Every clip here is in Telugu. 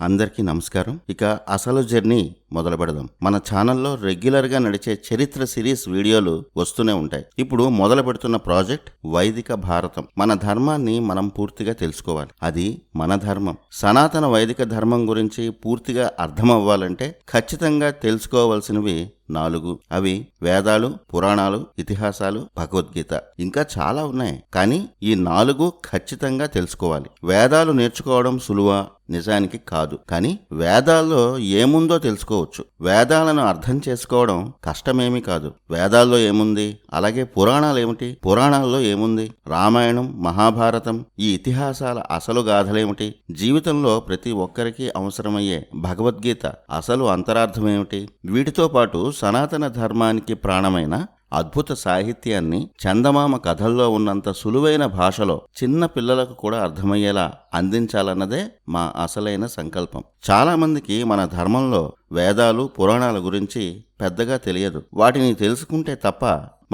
అందరికీ నమస్కారం. ఇక అసలు జర్నీ మొదలు పెడదాం. మన ఛానల్లో రెగ్యులర్ గా నడిచే చరిత్ర సిరీస్ వీడియోలు వస్తూనే ఉంటాయి. ఇప్పుడు మొదలు పెడుతున్న ప్రాజెక్ట్ వైదిక భారతం. మన ధర్మాన్ని మనం పూర్తిగా తెలుసుకోవాలి. అది మన ధర్మం. సనాతన వైదిక ధర్మం గురించి పూర్తిగా అర్థం అవ్వాలంటే ఖచ్చితంగా తెలుసుకోవాల్సినవి 4. అవి వేదాలు, పురాణాలు, ఇతిహాసాలు, భగవద్గీత. ఇంకా చాలా ఉన్నాయి, కానీ ఈ 4 ఖచ్చితంగా తెలుసుకోవాలి. వేదాలు నేర్చుకోవడం సులువా? నిజానికి కాదు. కానీ వేదాల్లో ఏముందో తెలుసుకోవచ్చు. వేదాలను అర్థం చేసుకోవడం కష్టమేమీ కాదు. వేదాల్లో ఏముంది? అలాగే పురాణాలు ఏమిటి? పురాణాల్లో ఏముంది? రామాయణం, మహాభారతం, ఈ ఇతిహాసాల అసలు గాథలేమిటి? జీవితంలో ప్రతి ఒక్కరికి అవసరమయ్యే భగవద్గీత అసలు అంతరార్థం ఏమిటి? వీటితో పాటు సనాతన ధర్మానికి ప్రాణమైన అద్భుత సాహిత్యాన్ని చందమామ కథల్లో ఉన్నంత సులువైన భాషలో చిన్న పిల్లలకు కూడా అర్థమయ్యేలా అందించాలన్నదే మా అసలైన సంకల్పం. చాలా మందికి మన ధర్మంలో వేదాలు, పురాణాల గురించి పెద్దగా తెలియదు. వాటిని తెలుసుకుంటే తప్ప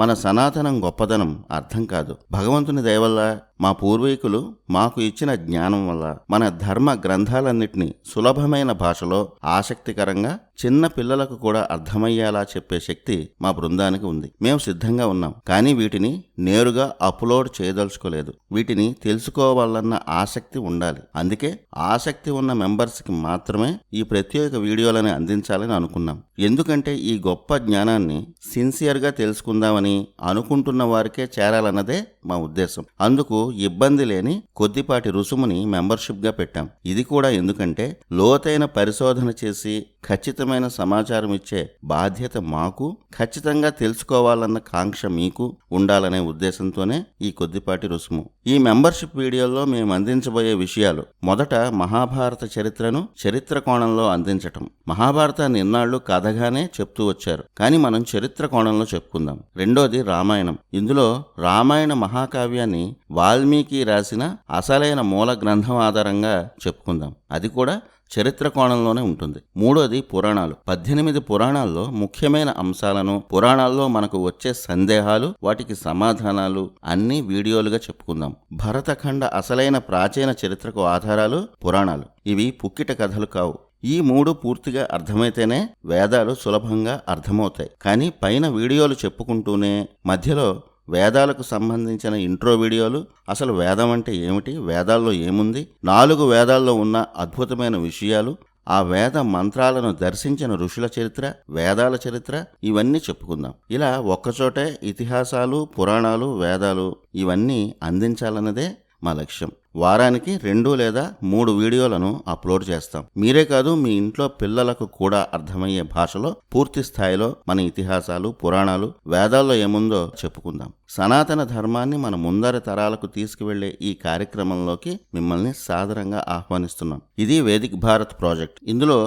మన సనాతనం గొప్పదనం అర్థం కాదు. భగవంతుని దయవల్ల, మా పూర్వీకులు మాకు ఇచ్చిన జ్ఞానం వల్ల మన ధర్మ గ్రంథాలన్నిటినీ సులభమైన భాషలో ఆసక్తికరంగా చిన్న పిల్లలకు కూడా అర్థమయ్యేలా చెప్పే శక్తి మా బృందానికి ఉంది. మేము సిద్ధంగా ఉన్నాం, కానీ వీటిని నేరుగా అప్లోడ్ చేయదలుచుకోలేదు. వీటిని తెలుసుకోవాలన్న ఆసక్తి ఉండాలి. అందుకే ఆసక్తి ఉన్న మెంబర్స్కి మాత్రమే ఈ ప్రత్యేక వీడియోలను అందించాలని అనుకున్నాం. ఎందుకంటే ఈ గొప్ప జ్ఞానాన్ని సిన్సియర్గా తెలుసుకుందామని అనుకుంటున్న వారికే చేరాలన్నదే మా ఉద్దేశం. అందుకు ఇబ్బంది లేని కొద్దిపాటి రుసుముని మెంబర్షిప్గా పెట్టాం. ఇది కూడా ఎందుకంటే లోతైన పరిశోధన చేసి ఖచ్చితమైన సమాచారం ఇచ్చే బాధ్యత మాకు, ఖచ్చితంగా తెలుసుకోవాలన్న కాంక్ష మీకు ఉండాలనే ఉద్దేశంతోనే ఈ కొద్దిపాటి రుసుము. ఈ మెంబర్షిప్ వీడియోలో మేము అందించబోయే విషయాలు: మొదట మహాభారత చరిత్రను చరిత్ర కోణంలో అందించటం. మహాభారతాన్ని ఇన్నాళ్లు కథగానే చెప్తూ వచ్చారు, కానీ మనం చరిత్ర కోణంలో చెప్పుకుందాం. రెండోది రామాయణం. ఇందులో రామాయణ మహాకావ్యాన్ని వాల్మీకి రాసిన అసలైన మూల గ్రంథం ఆధారంగా చెప్పుకుందాం. అది కూడా చరిత్ర కోణంలోనే ఉంటుంది. మూడోది పురాణాలు. 18 పురాణాల్లో ముఖ్యమైన అంశాలను, పురాణాల్లో మనకు వచ్చే సందేహాలు, వాటికి సమాధానాలు అన్నీ వీడియోలుగా చెప్పుకుందాం. భరతఖండ అసలైన ప్రాచీన చరిత్రకు ఆధారాలు పురాణాలు. ఇవి పుక్కిట కథలు కావు. ఈ 3 పూర్తిగా అర్థమైతేనే వేదాలు సులభంగా అర్థమవుతాయి. కానీ పైన వీడియోలు చెప్పుకుంటూనే మధ్యలో వేదాలకు సంబంధించిన ఇంట్రో వీడియోలు, అసలు వేదం అంటే ఏమిటి, వేదాల్లో ఏముంది, 4 వేదాల్లో ఉన్న అద్భుతమైన విషయాలు, ఆ వేద మంత్రాలను దర్శించిన ఋషుల చరిత్ర, వేదాల చరిత్ర, ఇవన్నీ చెప్పుకుందాం. ఇలా ఒక్కచోటే ఇతిహాసాలు, పురాణాలు, వేదాలు ఇవన్నీ అందించాలన్నదే మా లక్ష్యం. వారానికి 2 లేదా 3 వీడియోలను అప్లోడ్ చేస్తాం. మీరే కాదు, మీ ఇంట్లో పిల్లలకు కూడా అర్థమయ్యే భాషలో పూర్తి స్థాయిలో మన ఇతిహాసాలు, పురాణాలు, వేదాల్లో ఏముందో చెప్పుకుందాం. సనాతన ధర్మాన్ని మన ముందరి తరాలకు తీసుకువెళ్లే ఈ కార్యక్రమంలోకి మిమ్మల్ని సాదరంగా ఆహ్వానిస్తున్నాం. ఇది వేదిక్ భారత్ ప్రాజెక్ట్. ఇందులో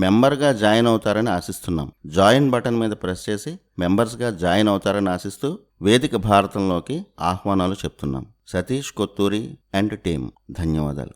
మెంబర్గా జాయిన్ అవుతారని ఆశిస్తున్నాం. జాయిన్ బటన్ మీద ప్రెస్ చేసి మెంబర్స్గా జాయిన్ అవుతారని ఆశిస్తూ వేదిక భారతంలోకి ఆహ్వానాలు చెప్తున్నాం. సతీష్ కొత్తూరి అండ్ టీమ్, ధన్యవాదాలు.